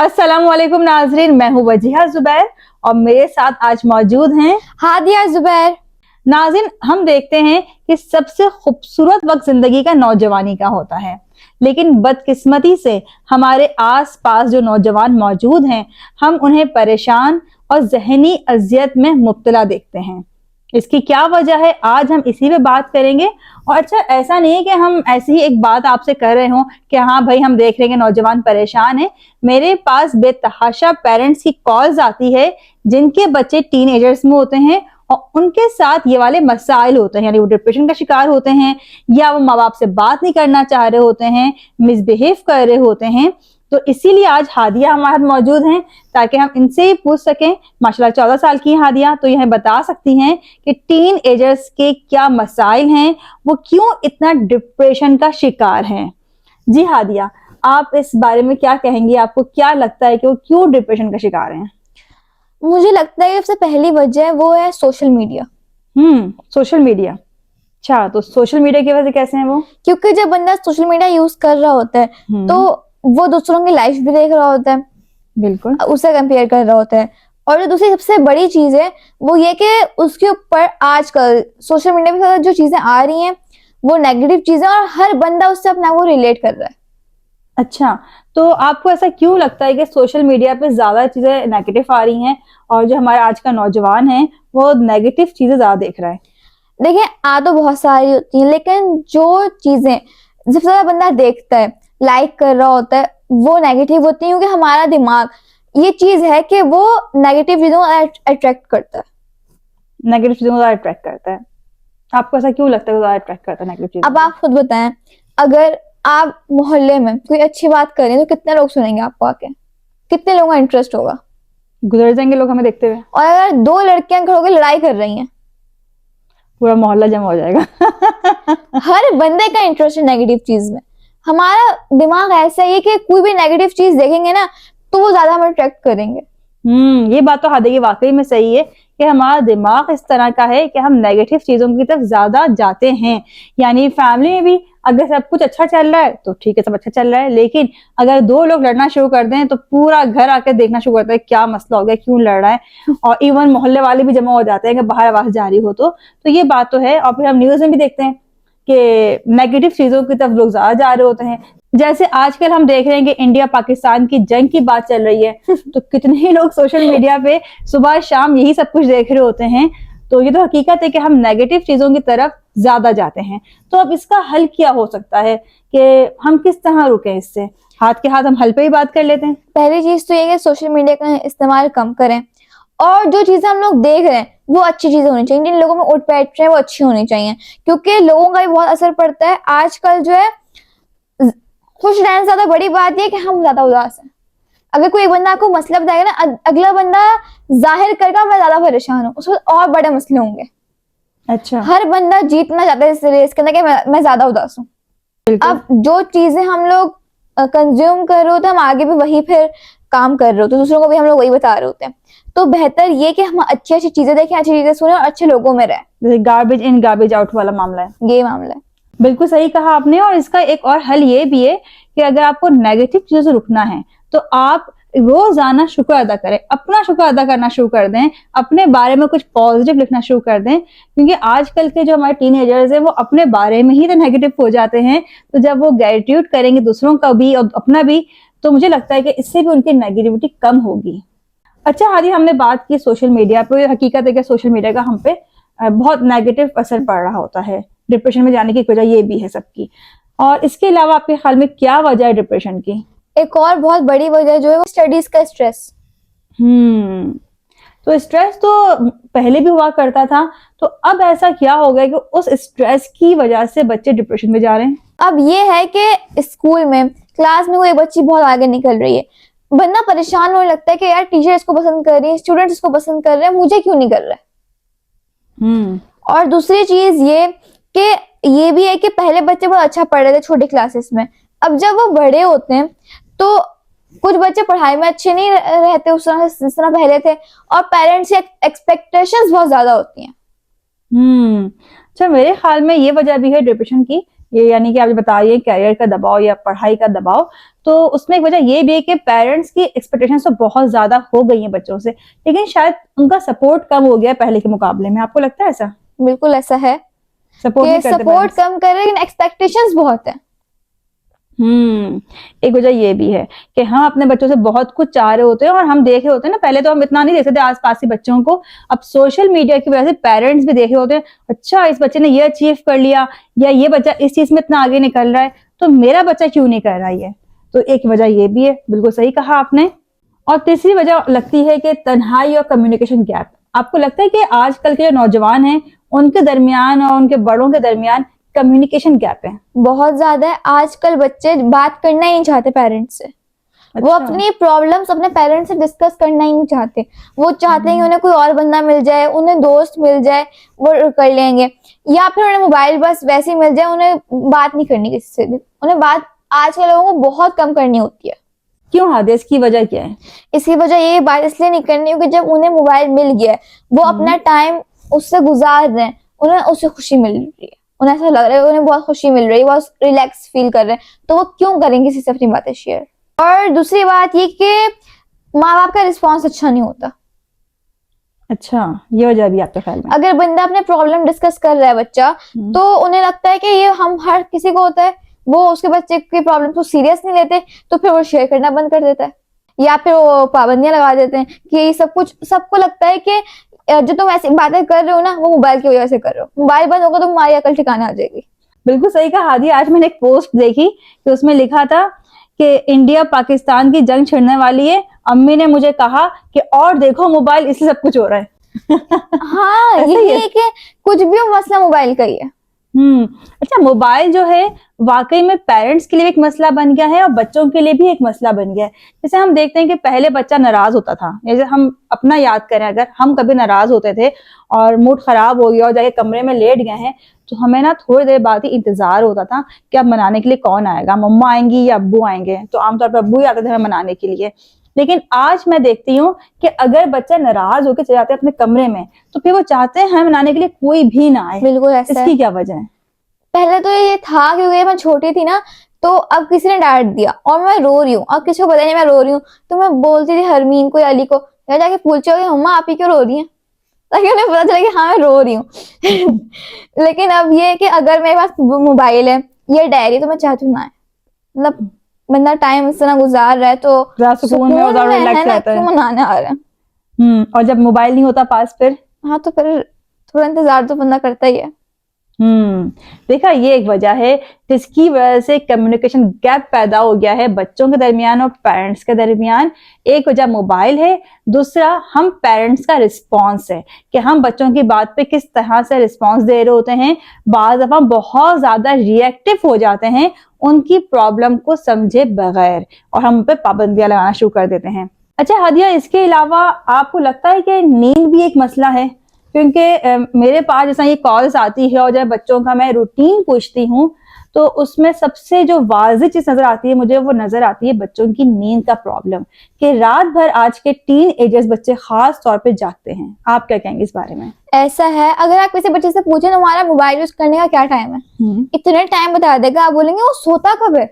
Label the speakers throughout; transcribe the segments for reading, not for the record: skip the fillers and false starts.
Speaker 1: अस्सलाम वालेकुम नाजरीन, मैं हूँ वजीहा जुबैर और मेरे साथ आज मौजूद हैं
Speaker 2: हादिया जुबैर।
Speaker 1: नाज़रीन, हम देखते हैं कि सबसे खूबसूरत वक्त जिंदगी का नौजवानी का होता है, लेकिन बदकिस्मती से हमारे आस पास जो नौजवान मौजूद हैं, हम उन्हें परेशान और जहनी अजियत में मुब्तला देखते हैं। इसकी क्या वजह है, आज हम इसी पे बात करेंगे। और अच्छा, ऐसा नहीं है कि हम ऐसी ही एक बात आपसे कर रहे हों कि हाँ भाई हम देख रहे हैं नौजवान परेशान है। मेरे पास बेतहाशा पेरेंट्स की कॉल्स आती है जिनके बच्चे टीनेजर्स में होते हैं और उनके साथ ये वाले मसाइल होते हैं, यानी वो डिप्रेशन का शिकार होते हैं या वो माँ बाप से बात नहीं करना चाह रहे होते हैं, मिसबिहेव कर रहे होते हैं। तो इसीलिए आज हादिया हमारे साथ मौजूद हैं ताकि हम इनसे ही पूछ सकें। माशाल्लाह 14 साल की हादिया तो यह बता सकती हैं कि टीन एजर्स के क्या मसाइल हैं, वो क्यों इतना डिप्रेशन का शिकार हैं। जी हादिया, आप इस बारे में क्या कहेंगी? आपको क्या लगता है कि वो क्यों डिप्रेशन का शिकार हैं?
Speaker 2: मुझे लगता है कि सबसे पहली वजह वो है सोशल मीडिया।
Speaker 1: Social media. अच्छा, तो सोशल मीडिया की वजह से कैसे हैं वो?
Speaker 2: क्योंकि जब बंदा सोशल मीडिया यूज कर रहा होता है तो वो दूसरों की लाइफ भी देख रहा होता है,
Speaker 1: बिल्कुल
Speaker 2: उससे कंपेयर कर रहा होता है। और जो दूसरी सबसे बड़ी चीज है वो ये कि उसके ऊपर आजकल सोशल मीडिया पे जो चीजें आ रही हैं वो नेगेटिव चीजें, और हर बंदा उससे अपने आप को रिलेट कर रहा है।
Speaker 1: अच्छा, तो आपको ऐसा क्यों लगता है कि सोशल मीडिया पे ज्यादा चीजें नेगेटिव आ रही हैं और जो हमारा आज का नौजवान है वो नेगेटिव चीजें ज्यादा देख रहा है?
Speaker 2: देखिए, आ तो बहुत सारी होती हैं, लेकिन जो चीजें सबसे ज्यादा बंदा देखता है, लाइक कर रहा होता है, वो नेगेटिव होती है। क्योंकि हमारा दिमाग ये चीज है कि वो नेगेटिव चीजों को अट्रैक्ट करता है।
Speaker 1: नेगेटिव चीजों को ज्यादा अट्रैक्ट करता है। आपको ऐसा क्यों लगता है वो ज्यादा अट्रैक्ट करता है नेगेटिव चीजों
Speaker 2: अब
Speaker 1: को?
Speaker 2: आप खुद बताएं, अगर आप मोहल्ले में कोई अच्छी बात करें तो कितने लोग सुनेंगे आपको आके? कितने लोगों का इंटरेस्ट होगा?
Speaker 1: गुजर जाएंगे लोग हमें देखते हुए,
Speaker 2: और अगर दो लड़कियां खड़े होकर लड़ाई कर रही हैं,
Speaker 1: पूरा मोहल्ला जमा हो जाएगा।
Speaker 2: हर बंदे का इंटरेस्ट है नेगेटिव चीज में। हमारा दिमाग ऐसा ही है कि कोई भी नेगेटिव चीज देखेंगे ना तो वो ज्यादा हमें अट्रैक्ट करेंगे।
Speaker 1: ये बात तो हादी वाकई में सही है कि हमारा दिमाग इस तरह का है कि हम नेगेटिव चीजों की तरफ ज्यादा जाते हैं। यानी फैमिली में भी अगर सब कुछ अच्छा चल रहा है तो ठीक है, सब अच्छा चल रहा है, लेकिन अगर दो लोग लड़ना शुरू कर दें तो पूरा घर आकर देखना शुरू करता है क्या मसला हो गया, क्यों लड़ रहा है। और इवन मोहल्ले वाले भी जमा हो जाते हैं कि बाहर आवाज जारी हो। तो ये बात तो है। और फिर हम न्यूज में भी देखते हैं कि नेगेटिव चीजों की तरफ लोग ज्यादा जा रहे होते हैं। जैसे आजकल हम देख रहे हैं कि इंडिया पाकिस्तान की जंग की बात चल रही है, तो कितने ही लोग सोशल मीडिया पे सुबह शाम यही सब कुछ देख रहे होते हैं। तो ये तो हकीकत है कि हम नेगेटिव चीजों की तरफ ज्यादा जाते हैं। तो अब इसका हल क्या हो सकता है कि हम किस तरह रुकें इससे? हाथ के हाथ हम हल पे ही बात कर लेते हैं।
Speaker 2: पहली चीज तो ये कि सोशल मीडिया का इस्तेमाल कम करें, और जो चीजें हम लोग देख रहे हैं वो अच्छी चीजें होनी चाहिए। जिन लोगों में उठ बैठ रहे हैं वो अच्छी होनी चाहिए, क्योंकि लोगों का भी बहुत असर पड़ता है। आजकल जो है खुश रहने से ज्यादा बड़ी बात यह कि हम ज्यादा उदास हैं। अगर कोई एक बंदा आपको मसला बताएगा ना, अगला बंदा जाहिर करेगा मैं ज्यादा परेशान हूँ, उसमें और बड़े मसले होंगे।
Speaker 1: अच्छा,
Speaker 2: हर बंदा जीतना चाहता है इस रेस के अंदर कि मैं ज्यादा उदास हूँ। अब जो चीजें हम लोग कंज्यूम कर रहे होते हैं, हम आगे भी वही फिर काम कर रहे होते हैं, दूसरों को भी हम लोग वही बता रहे होते हैं। तो बेहतर ये कि हम अच्छी अच्छी चीजें देखें, अच्छी चीजें सुने और अच्छे लोगों में रहें।
Speaker 1: जैसे गार्बेज इन गार्बेज आउट वाला मामला है,
Speaker 2: ये मामला है।
Speaker 1: बिल्कुल सही कहा आपने। और इसका एक और हल ये भी है कि अगर आपको नेगेटिव चीजों से रुकना है तो आप रोजाना शुक्र अदा करें, अपना शुक्र अदा करना शुरू कर दें, अपने बारे में कुछ पॉजिटिव लिखना शुरू कर दें। क्योंकि आजकल के जो हमारे टीनेजर्स हैं वो अपने बारे में ही तो नेगेटिव हो जाते हैं। तो जब वो ग्रेटिट्यूड करेंगे दूसरों का भी और अपना भी, तो मुझे लगता है कि इससे भी उनकी नेगेटिविटी कम होगी। अच्छा हादी, हमने बात की सोशल मीडिया पे। हकीकत है कि सोशल मीडिया का हम पे बहुत नेगेटिव असर पड़ रहा होता है। डिप्रेशन में जाने की वजह ये भी है सबकी। और इसके अलावा आपके ख्याल में क्या वजह है डिप्रेशन की?
Speaker 2: एक और बहुत बड़ी वजह जो है वो स्टडीज का स्ट्रेस।
Speaker 1: तो स्ट्रेस तो पहले भी हुआ करता था, तो अब ऐसा क्या हो गया कि उस स्ट्रेस की वजह से बच्चे डिप्रेशन में जा रहे हैं?
Speaker 2: अब ये है कि स्कूल में क्लास में कोई बच्ची बहुत आगे निकल रही है, बंदा परेशान होने लगता है कि यार टीचर इसको पसंद कर रही है, स्टूडेंट्स इसको पसंद कर रहे हैं, मुझे क्यों नहीं कर रहा है। और दूसरी चीज ये भी है कि पहले बच्चे बहुत अच्छा पढ़ रहे थे छोटी क्लासेस में, अब जब वो बड़े होते हैं तो कुछ बच्चे पढ़ाई में अच्छे नहीं रहते उस तरह जिस तरह पहले थे, और पेरेंट्स की एक्सपेक्टेशंस बहुत ज्यादा होती हैं।
Speaker 1: अच्छा, मेरे ख्याल में ये वजह भी है डिप्रेशन की, ये यानी कि आप जो बता रही है कैरियर का दबाव या पढ़ाई का दबाव, तो उसमें एक वजह ये भी है कि पेरेंट्स की एक्सपेक्टेशंस तो बहुत ज्यादा हो गई हैं बच्चों से, लेकिन शायद उनका सपोर्ट कम हो गया है पहले के मुकाबले में। आपको लगता है ऐसा?
Speaker 2: बिल्कुल ऐसा है
Speaker 1: सपोर्ट
Speaker 2: कि
Speaker 1: नहीं करते
Speaker 2: सपोर्ट
Speaker 1: parents?
Speaker 2: कम कर रहे हैं, लेकिन एक्सपेक्टेशंस बहुत है।
Speaker 1: एक वजह ये भी है कि हम अपने बच्चों से बहुत कुछ चाह रहे होते हैं और हम देख रहे होते हैं ना, पहले तो हम इतना नहीं देखते थे आसपास के बच्चों को, अब सोशल मीडिया की वजह से पेरेंट्स भी देख रहे होते हैं, अच्छा इस बच्चे ने ये अचीव कर लिया या ये बच्चा इस चीज में इतना आगे निकल रहा है, तो मेरा बच्चा क्यों नहीं कर रहा है। तो एक वजह ये भी है, बिल्कुल सही कहा आपने। और तीसरी वजह लगती है कि तन्हाई और कम्युनिकेशन गैप। आपको लगता है कि आजकल के जो नौजवान हैं उनके दरमियान और उनके बड़ों के दरमियान कम्युनिकेशन गैप है?
Speaker 2: बहुत ज्यादा है। आजकल बच्चे बात करना ही नहीं चाहते पेरेंट्स से। वो
Speaker 1: अच्छा।
Speaker 2: अपनी प्रॉब्लम्स अपने पेरेंट्स से डिस्कस करना ही नहीं चाहते। वो चाहते हैं कि उन्हें कोई और बंदा मिल जाए, उन्हें दोस्त मिल जाए, वो कर लेंगे, या फिर उन्हें मोबाइल बस वैसे ही मिल जाए, उन्हें बात नहीं करनी किसी से भी। उन्हें बात आजकल लोगों को बहुत कम करनी होती है।
Speaker 1: क्यों हादिया, इसकी वजह क्या है?
Speaker 2: इसकी वजह ये बात इसलिए नहीं करनी क्योंकि जब उन्हें मोबाइल मिल गया है, वो अपना टाइम उससे गुजार रहे हैं, उन्हें उससे खुशी मिल रही है, उन्हें ऐसा लग रहा है उन्हें बहुत खुशी मिल रही है, बहुत रिलैक्स फील कर रहे हैं, तो वो क्यों करेंगे किसी से अपनी बातें शेयर। और दूसरी बात ये कि माँ बाप का रिस्पॉन्स अच्छा नहीं होता।
Speaker 1: अच्छा, ये वजह भी आपके ख्याल में?
Speaker 2: अगर बंदा अपने प्रॉब्लम डिस्कस कर रहा है बच्चा, तो उन्हें लगता है कि ये हम हर किसी को होता है, वो उसके बच्चे की प्रॉब्लम को सीरियस नहीं लेते, तो फिर वो शेयर करना बंद कर देता है, या फिर वो पाबंदियां लगा देते हैं कि सब कुछ, सबको लगता है कि जो तुम ऐसी बातें कर रहे हो ना, वो मोबाइल की वजह से कर रहे हो, मोबाइल बंद होगा तो तुम्हारी अकल ठिकाने आ जाएगी।
Speaker 1: बिल्कुल सही कहा हादिया। आज मैंने एक पोस्ट देखी कि उसमें लिखा था कि इंडिया पाकिस्तान की जंग छिड़ने वाली है, अम्मी ने मुझे कहा कि और देखो मोबाइल, इसलिए सब कुछ हो रहा है।
Speaker 2: हाँ,
Speaker 1: ऐसा ही
Speaker 2: यही
Speaker 1: है।
Speaker 2: है कि कुछ भी हो, मसला मोबाइल का ही है।
Speaker 1: अच्छा, मोबाइल जो है वाकई में पेरेंट्स के लिए एक मसला बन गया है और बच्चों के लिए भी एक मसला बन गया है। जैसे हम देखते हैं कि पहले बच्चा नाराज होता था, जैसे हम अपना याद करें, अगर हम कभी नाराज होते थे और मूड खराब हो गया और जाके कमरे में लेट गए हैं, तो हमें ना थोड़ी देर बाद ही इंतजार होता था कि अब मनाने के लिए कौन आएगा, मम्मा आएंगी या अब्बू आएंगे। तो आमतौर पर अब्बू ही आते थे हमें मनाने के लिए। लेकिन आज मैं देखती हूँ कि अगर बच्चा नाराज होकर चले जाते हैं अपने कमरे में, तो फिर वो चाहते हैं हमें मनाने के लिए कोई भी ना आए।
Speaker 2: बिल्कुल ऐसा है।
Speaker 1: इसकी क्या वजह है?
Speaker 2: पहले तो ये था क्योंकि मैं छोटी थी ना, तो अब किसी ने डांट दिया और मैं रो रही हूँ, अब किसी को पता नहीं मैं रो रही हूँ, तो मैं बोलती थी हरमीन को या अली को, या जाके पूछोगे मम्मा आप ही क्यों रो रही हैं, ताकि उन्हें पता चले कि हाँ मैं रो रही हूँ। लेकिन अब ये है कि अगर मेरे पास मोबाइल है या डायरी, तो मैं चाहती हूँ ना, मतलब बंदा टाइम इस तरह गुजार रहा है तो
Speaker 1: ज़्यादा सुकून में और ज़्यादा
Speaker 2: है
Speaker 1: रिलैक्स
Speaker 2: ना,
Speaker 1: रहता है।
Speaker 2: क्यों मनाने आ रहे हैं।
Speaker 1: और जब मोबाइल नहीं होता पास, फिर
Speaker 2: हाँ, तो फिर थोड़ा इंतजार तो बंदा करता ही है।
Speaker 1: देखा, ये एक वजह है जिसकी वजह से कम्युनिकेशन गैप पैदा हो गया है बच्चों के दरमियान और पेरेंट्स के दरमियान। एक वजह मोबाइल है, दूसरा हम पेरेंट्स का रिस्पॉन्स है कि हम बच्चों की बात पे किस तरह से रिस्पॉन्स दे रहे होते हैं। बाज़ दफा बहुत ज्यादा रिएक्टिव हो जाते हैं उनकी प्रॉब्लम को समझे बगैर, और हम पे पाबंदियां लगाना शुरू कर देते हैं। अच्छा हादिया, इसके अलावा आपको लगता है कि नींद भी एक मसला है? क्योंकि मेरे पास जैसा ये कॉल्स आती है और जब बच्चों का मैं रूटीन पूछती हूँ, तो उसमें सबसे जो वाज़िह चीज नजर आती है मुझे, वो नजर आती है बच्चों की नींद का प्रॉब्लम, कि रात भर आज के टीन एजर्स बच्चे खास तौर पे जागते हैं। आप क्या कहेंगे इस बारे में?
Speaker 2: ऐसा है, अगर आप किसी बच्चे से पूछे तुम्हारा मोबाइल यूज करने का क्या टाइम है, इतने टाइम बता देगा, आप बोलेंगे वो सोता कब है।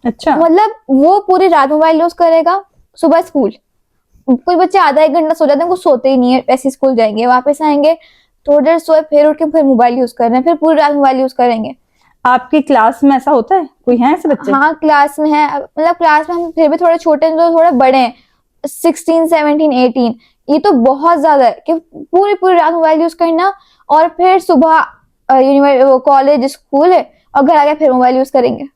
Speaker 1: अच्छा,
Speaker 2: मतलब वो पूरी रात मोबाइल यूज करेगा, सुबह स्कूल, कुछ बच्चे आधा एक घंटा सो जाते हैं, वो सोते ही नहीं है, ऐसे स्कूल जाएंगे, वापस आएंगे, थोड़ी देर सोए, फिर उठ के फिर मोबाइल यूज कर रहे हैं, फिर पूरी रात मोबाइल यूज करेंगे।
Speaker 1: आपकी क्लास में ऐसा होता है? कोई है ऐसे बच्चे?
Speaker 2: हाँ, क्लास में है, मतलब क्लास में हम फिर भी थोड़े छोटे हैं, तो थोड़े बड़े हैं, 16, 17, 18, ये तो बहुत ज्यादा है कि पूरी पूरी रात मोबाइल यूज करना, और फिर सुबह कॉलेज स्कूल है और घर आके फिर मोबाइल यूज करेंगे।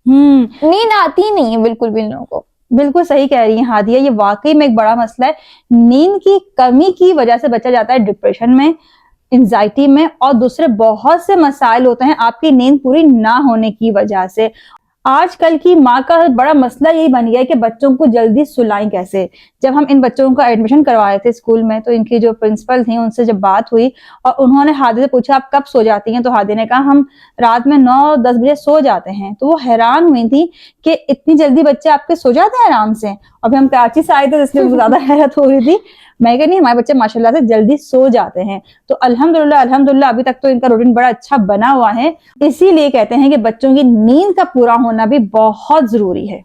Speaker 2: नींद आती ही नहीं है बिल्कुल भी इन लोगों को।
Speaker 1: बिल्कुल सही कह रही हैं हादिया, ये वाकई में एक बड़ा मसला है। नींद की कमी की वजह से बच्चा जाता है डिप्रेशन में, एंजाइटी में, और दूसरे बहुत से मसाइल होते हैं आपकी नींद पूरी ना होने की वजह से। आजकल की माँ का बड़ा मसला यही बन गया है कि बच्चों को जल्दी सुलाएं कैसे। जब हम इन बच्चों का एडमिशन करवाए थे स्कूल में, तो इनकी जो प्रिंसिपल थी उनसे जब बात हुई और उन्होंने हादी से पूछा आप कब सो जाती हैं, तो हादी ने कहा हम रात में 9-10 बजे सो जाते हैं। तो वो हैरान हुई थी कि इतनी जल्दी बच्चे आपके सो जाते हैं आराम से। और हम कराची से आए थे इसलिए उनको ज्यादा हैरत हो रही थी। मैं कह नहीं, हमारे बच्चे माशाल्लाह से जल्दी सो जाते हैं। तो अल्हम्दुलिल्लाह अल्हम्दुलिल्लाह अभी तक तो इनका रूटीन बड़ा अच्छा बना हुआ है। इसीलिए कहते हैं कि बच्चों की नींद का पूरा होना भी बहुत जरूरी है।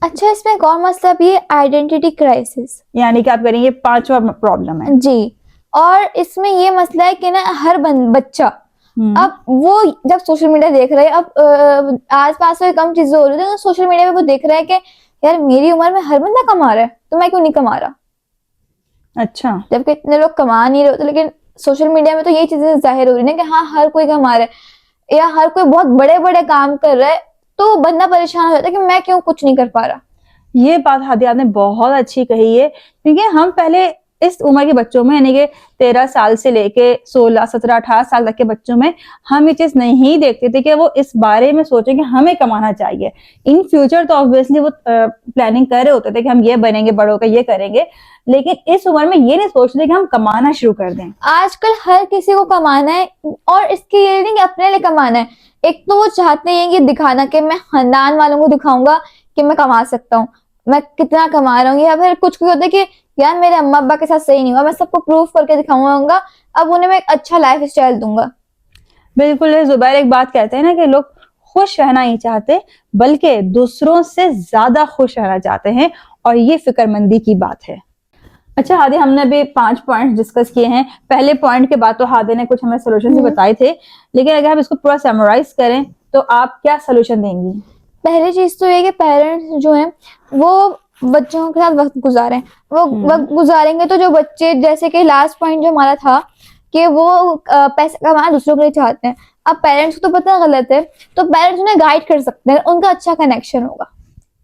Speaker 2: अच्छा, इसमें एक और मसला भी है, आइडेंटिटी क्राइसिस,
Speaker 1: यानी कि आप करेंगे 5वां प्रॉब्लम है
Speaker 2: जी। और इसमें ये मसला है कि ना हर बच्चा अब वो जब सोशल मीडिया देख रहे हैं, अब आस पास तो कम चीजें हो रही है, तो सोशल मीडिया पे वो देख रहा है कि यार मेरी उम्र में हर बंदा कमा रहा है, तो मैं क्यों नहीं कमा रहा।
Speaker 1: अच्छा,
Speaker 2: जबकि इतने लोग कमा नहीं रहे होते, लेकिन सोशल मीडिया में तो ये चीजें जाहिर हो रही है कि हाँ हर कोई कमा रहा है या हर कोई बहुत बड़े बड़े काम कर रहा है, तो बंदा परेशान हो जाता है कि मैं क्यों कुछ नहीं कर पा रहा।
Speaker 1: ये बात हादी आपने बहुत अच्छी कही है, क्योंकि हम पहले इस उम्र के बच्चों में यानी कि 13 साल से लेके 16, 17, 18 साल तक के बच्चों में हम ये चीज नहीं देखते थे कि वो इस बारे में सोचें कि हमें कमाना चाहिए। इन फ्यूचर तो ऑब्वियसली वो प्लानिंग कर रहे होते थे कि हम ये बनेंगे, बड़े होकर ये करेंगे, लेकिन इस उम्र में ये नहीं सोचते कि हम कमाना शुरू कर दें।
Speaker 2: आजकल हर किसी को कमाना है, और इसके ये नहीं कि अपने लिए कमाना है, एक तो वो चाहते हैं कि दिखाना कि मैं खानदान वालों को दिखाऊंगा कि मैं कमा सकता हूँ, मैं कितना कमा रहा हूँ, या फिर कुछ होता है कि यार मेरे अम्मा अब्बा के साथ सही नहीं हुआ, मैं सबको प्रूफ करके दिखाऊंगा, अब उन्हें मैं एक अच्छा लाइफ स्टाइल दूंगा।
Speaker 1: बिल्कुल, जुबैर एक बात कहते हैं ना कि लोग खुश रहना नहीं चाहते बल्कि दूसरों से ज्यादा खुश रहना चाहते हैं, और ये फिक्रमंदी की बात है। अच्छा हादी, हमने अभी 5 पॉइंट्स डिस्कस किए हैं। पहले पॉइंट के बाद तो हादी ने कुछ हमें सोल्यूशन भी बताए थे, लेकिन अगर हम इसको पूरा समराइज करें तो आप क्या सोल्यूशन देंगी?
Speaker 2: पहली चीज तो ये कि पेरेंट्स जो हैं वो बच्चों के साथ वक्त गुजारें। वो वक्त गुजारेंगे तो जो बच्चे, जैसे कि लास्ट पॉइंट जो हमारा था कि वो पैसे कमाना दूसरों के लिए चाहते हैं, अब पेरेंट्स को तो पता गलत है, तो पेरेंट्स उन्हें गाइड कर सकते हैं, उनका अच्छा कनेक्शन होगा।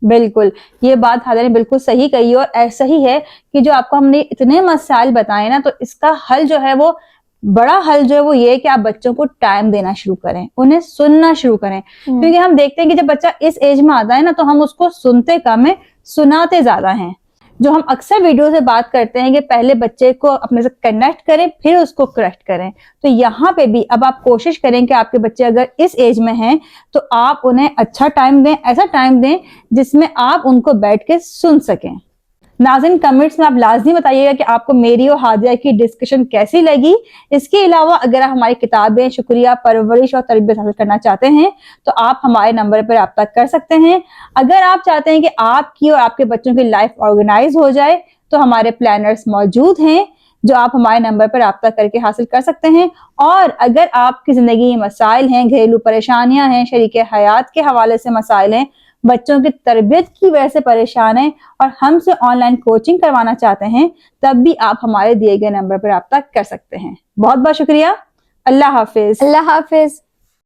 Speaker 1: बिल्कुल, ये बात हादी ने बिल्कुल सही कही, और ऐसा ही है कि जो आपको हमने इतने मसाइल बताए ना, तो इसका हल जो है वो बड़ा हल जो है वो ये कि आप बच्चों को टाइम देना शुरू करें, उन्हें सुनना शुरू करें। क्योंकि हम देखते हैं कि जब बच्चा इस एज में आता है ना, तो हम उसको सुनते कम है, सुनाते ज्यादा हैं। जो हम अक्सर वीडियो से बात करते हैं कि पहले बच्चे को अपने से कनेक्ट करें फिर उसको करेक्ट करें, तो यहाँ पे भी अब आप कोशिश करें कि आपके बच्चे अगर इस एज में हैं तो आप उन्हें अच्छा टाइम दें, ऐसा टाइम दें जिसमें आप उनको बैठ के सुन सकें। नाज़रीन, कमेंट्स में आप लाजमी बताइएगा कि आपको मेरी और हादिया की डिस्कशन कैसी लगी। इसके अलावा अगर आप हमारी किताबें शुक्रिया, परवरिश और तरबियत हासिल करना चाहते हैं तो आप हमारे नंबर पर रब्ता कर सकते हैं। अगर आप चाहते हैं कि आपकी और आपके बच्चों की लाइफ ऑर्गेनाइज हो जाए तो हमारे प्लानर्स मौजूद हैं जो आप हमारे नंबर पर रब्ता करके हासिल कर सकते हैं। और अगर आपकी जिंदगी में मसाइल हैं, घरेलू परेशानियां हैं, शरीके हयात के हवाले से मसाइल हैं, बच्चों की तरबियत की वजह से परेशान हैं और हमसे ऑनलाइन कोचिंग करवाना चाहते हैं, तब भी आप हमारे दिए गए नंबर पर रब्ता कर सकते हैं। बहुत बहुत शुक्रिया। अल्लाह हाफिज।
Speaker 2: अल्लाह हाफिज।